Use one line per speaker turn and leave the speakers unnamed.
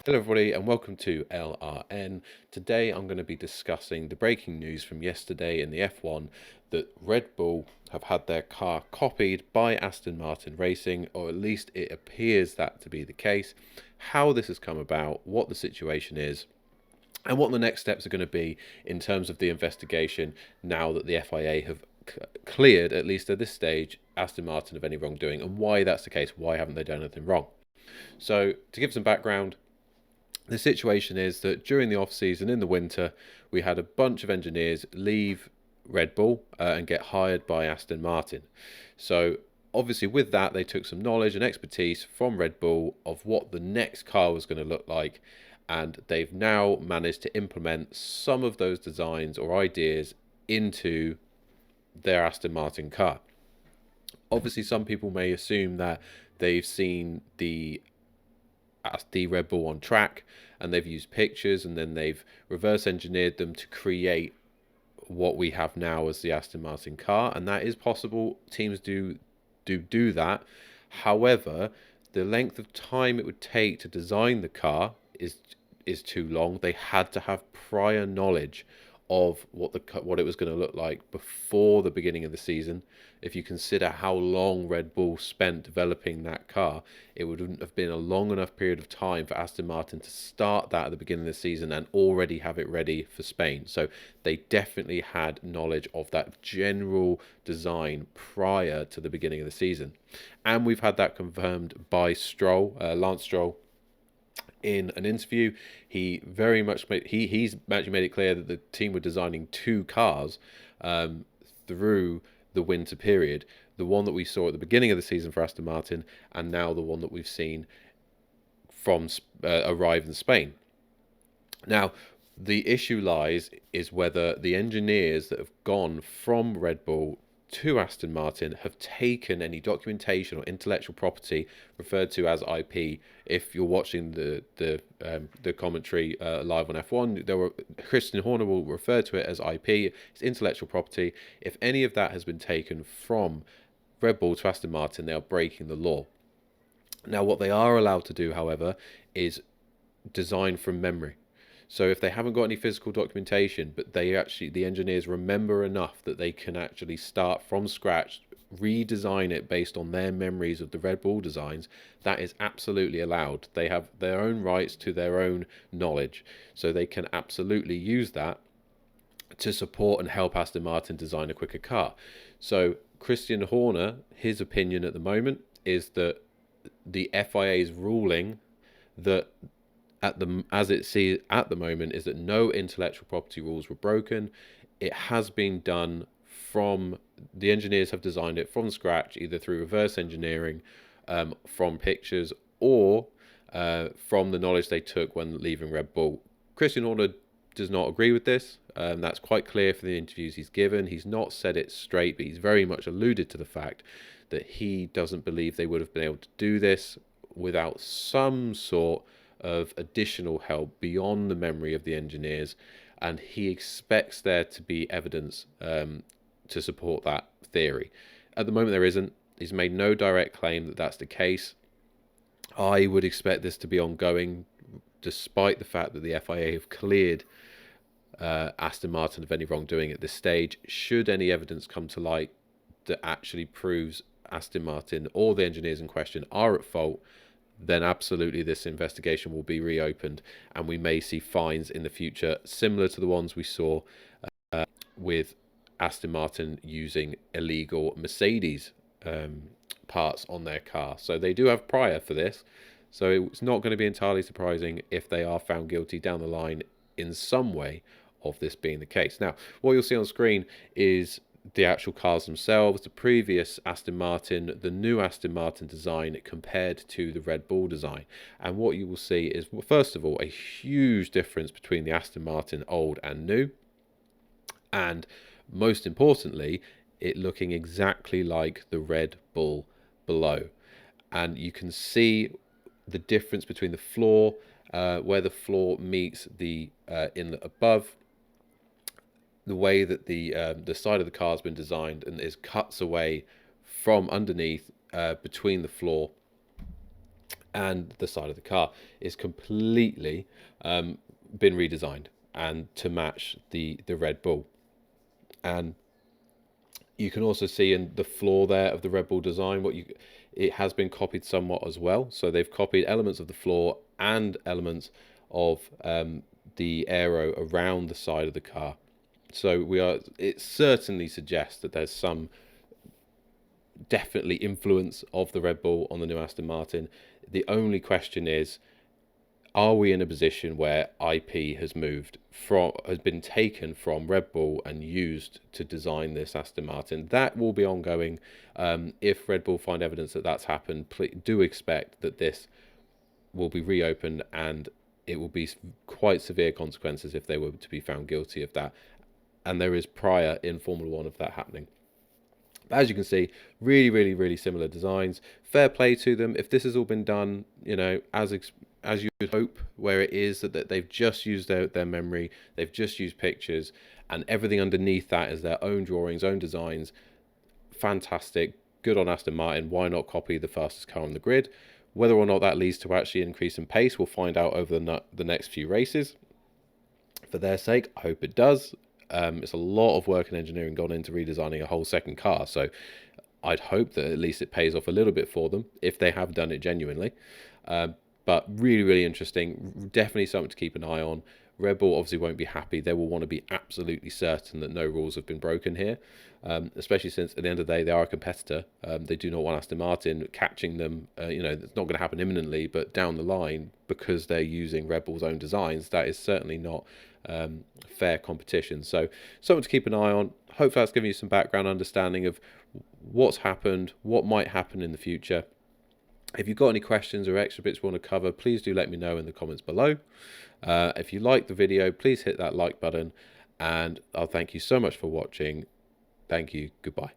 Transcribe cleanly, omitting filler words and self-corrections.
Hello, everybody, and welcome to LRN. Today, I'm going to be discussing the breaking news from yesterday in the F1 that Red Bull have had their car copied by Aston Martin Racing, or at least it appears that to be the case. How this has come about, what the situation is, and what the next steps are going to be in terms of the investigation now that the FIA have cleared, at least at this stage, Aston Martin of any wrongdoing, and why that's the case. Why haven't they done anything wrong? So, to give some background, the situation is that during the off season in the winter, we had a bunch of engineers leave Red Bull and get hired by Aston Martin. So obviously with that, they took some knowledge and expertise from Red Bull of what the next car was going to look like, and they've now managed to implement some of those designs or ideas into their Aston Martin car. Obviously, some people may assume that they've seen the Red Bull on track and they've used pictures and then they've reverse engineered them to create what we have now as the Aston Martin car, and that is possible. Teams do that. However, the length of time it would take to design the car is too long. They had to have prior knowledge of what it was going to look like before the beginning of the season. If you consider how long Red Bull spent developing that car, it wouldn't have been a long enough period of time for Aston Martin to start that at the beginning of the season and already have it ready for Spain. So they definitely had knowledge of that general design prior to the beginning of the season. And we've had that confirmed by Lance Stroll, in an interview. He's actually made it clear that the team were designing two cars through the winter period. The one that we saw at the beginning of the season for Aston Martin, and now the one that we've seen from arrive in Spain. Now, the issue lies is whether the engineers that have gone from Red Bull to Aston Martin have taken any documentation or intellectual property referred to as IP. If you're watching the commentary live on F1, Christian Horner will refer to it as IP. It's intellectual property. If any of that has been taken from Red Bull to Aston Martin, they are breaking the law. Now, what they are allowed to do, however, is design from memory. So if they haven't got any physical documentation, but the engineers remember enough that they can actually start from scratch, redesign it based on their memories of the Red Bull designs, that is absolutely allowed. They have their own rights to their own knowledge. So they can absolutely use that to support and help Aston Martin design a quicker car. So Christian Horner, his opinion at the moment is that the FIA's ruling that as it sees at the moment is that no intellectual property rules were broken. It has been done from the engineers have designed it from scratch, either through reverse engineering, from pictures, or from the knowledge they took when leaving Red Bull. Christian Horner does not agree with this. That's quite clear from the interviews he's given. He's not said it straight, but he's very much alluded to the fact that he doesn't believe they would have been able to do this without some sort of additional help beyond the memory of the engineers, and he expects there to be evidence to support that theory. At the moment, there isn't. He's made no direct claim that that's the case. I would expect this to be ongoing, despite the fact that the FIA have cleared Aston Martin of any wrongdoing at this stage. Should any evidence come to light that actually proves Aston Martin or the engineers in question are at fault, then absolutely this investigation will be reopened and we may see fines in the future similar to the ones we saw with Aston Martin using illegal Mercedes parts on their car. So they do have prior for this, so it's not going to be entirely surprising if they are found guilty down the line in some way of this being the case. Now, what you'll see on screen is the actual cars themselves, the previous Aston Martin, the new Aston Martin design compared to the Red Bull design. And what you will see is, well, first of all, a huge difference between the Aston Martin old and new. And most importantly, it looking exactly like the Red Bull below. And you can see the difference between the floor, where the floor meets the inlet above, the way that the side of the car has been designed and is cuts away from underneath between the floor and the side of the car is completely been redesigned and to match the Red Bull. And you can also see in the floor there of the Red Bull design it has been copied somewhat as well. So they've copied elements of the floor and elements of the aero around the side of the car. So it certainly suggests that there's some definitely influence of the Red Bull on the new Aston Martin. The only question is, are we in a position where IP has been taken from Red Bull and used to design this Aston Martin? That will be ongoing. If Red Bull find evidence that that's happened, do expect that this will be reopened, and it will be quite severe consequences if they were to be found guilty of that. And there is prior in Formula One of that happening. But as you can see, really, really, really similar designs. Fair play to them. If this has all been done, as you would hope, where it is that they've just used their memory, they've just used pictures, and everything underneath that is their own drawings, own designs. Fantastic. Good on Aston Martin. Why not copy the fastest car on the grid? Whether or not that leads to actually increase in pace, we'll find out over the next few races. For their sake, I hope it does. It's a lot of work and engineering gone into redesigning a whole second car, so I'd hope that at least it pays off a little bit for them if they have done it genuinely. But really, really interesting. Definitely something to keep an eye on. Red Bull obviously won't be happy. They will want to be absolutely certain that no rules have been broken here, especially since at the end of the day they are a competitor. They do not want Aston Martin catching them. It's not going to happen imminently, but down the line, because they're using Red Bull's own designs, that is certainly not fair competition. So something to keep an eye on. Hopefully that's giving you some background understanding of what's happened, what might happen in the future. If you've got any questions or extra bits you want to cover, please do let me know in the comments below. If you like the video, please hit that like button, and I'll thank you so much for watching. Thank you. Goodbye.